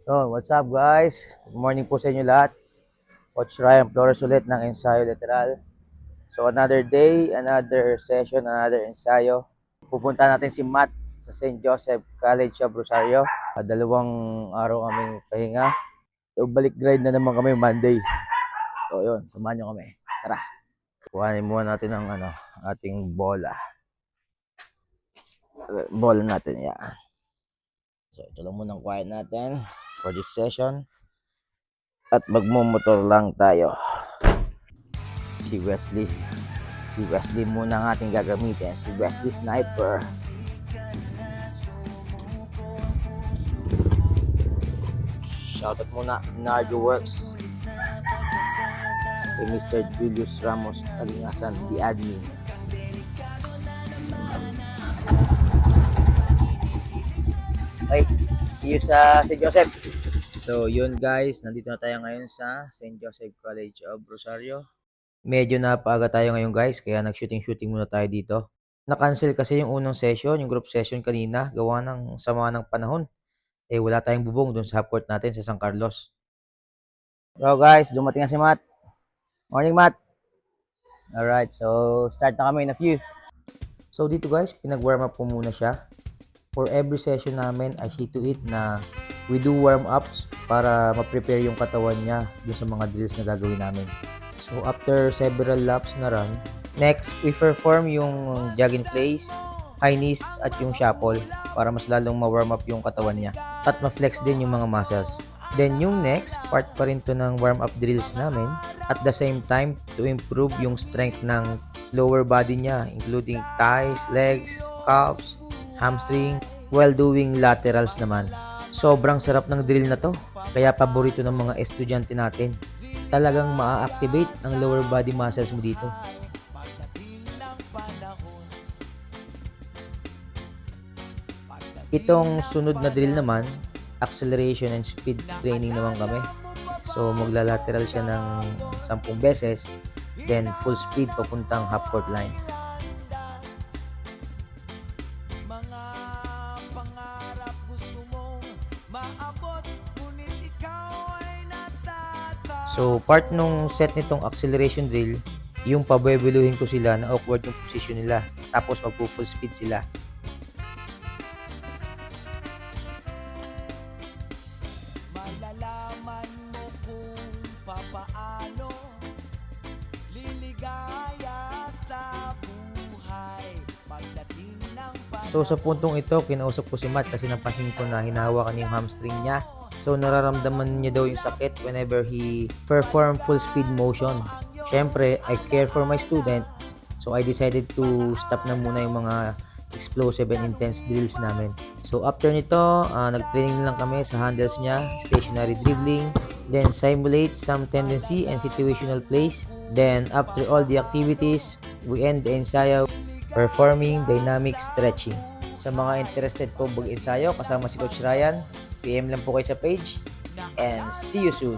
So, what's up guys? Good morning po sa inyo lahat. Coach Ryan Flores ulit ng Ensayo Literal. So, another day, another session, another ensayo. Pupunta natin si Matt sa St. Joseph College of Rosario. Dalawang araw kami pahinga. So, balik grind na naman kami Monday. So, yun, samahan nyo kami. Tara. Kuhanin muna natin ang ating bola. Bola natin, yan. So, ito lang muna ang quiet natin for this session. At magmumotor lang tayo. Si Wesley muna ang ating gagamitin. Si Wesley Sniper. Shoutout muna Nardo Works. Kay Mr. Julius Ramos Alingasan, the admin. Okay, see you sa St. Joseph. So yun guys, nandito na tayo ngayon sa St. Joseph College of Rosario. Medyo napaaga tayo ngayon guys, kaya nag-shooting muna tayo dito. Na-cancel kasi yung unang session, yung group session kanina, gawa ng sama ng panahon. Wala tayong bubong dun sa half court natin sa San Carlos. So guys, dumating na si Matt. Morning Matt. Alright, so start na kami in a few. So dito guys, pinag-warm up po muna siya. For every session namin, I see to it na we do warm-ups para ma-prepare yung katawan niya dun sa mga drills na gagawin namin. So after several laps na run, next we perform yung jog in place, high knees at yung shuffle para mas lalong ma-warm up yung katawan niya at ma-flex din yung mga muscles. Then yung next part pa rin to ng warm-up drills namin at the same time to improve yung strength ng lower body niya including thighs, legs, calves, hamstring while doing laterals naman. Sobrang sarap ng drill na to, kaya paborito ng mga estudyante natin. Talagang maa-activate ang lower body muscles mo dito. Itong sunod na drill naman, acceleration and speed training naman kami. So magla-lateral siya ng 10 beses, then full speed papuntang half court line. So part nung set nitong acceleration drill, yung pabebeluhin ko sila na awkward yung position nila, tapos magpo-full speed sila. Malalaman mo kung papaano liligaya sa buhay pagdating ng So sa puntong ito, kinausap ko si Matt kasi napansin ko na hinahawakan yung hamstring niya. So nararamdaman niya daw yung sakit whenever he perform full speed motion. Syempre, I care for my student, so I decided to stop na muna yung mga explosive and intense drills namin. So after nito, nag-training na lang kami sa handles niya, stationary dribbling, then simulate some tendency and situational plays. Then after all the activities, we end the ensayo performing dynamic stretching. Sa mga interested po mag-ensayo kasama si Coach Ryan, PM lang po kayo sa page, and see you soon.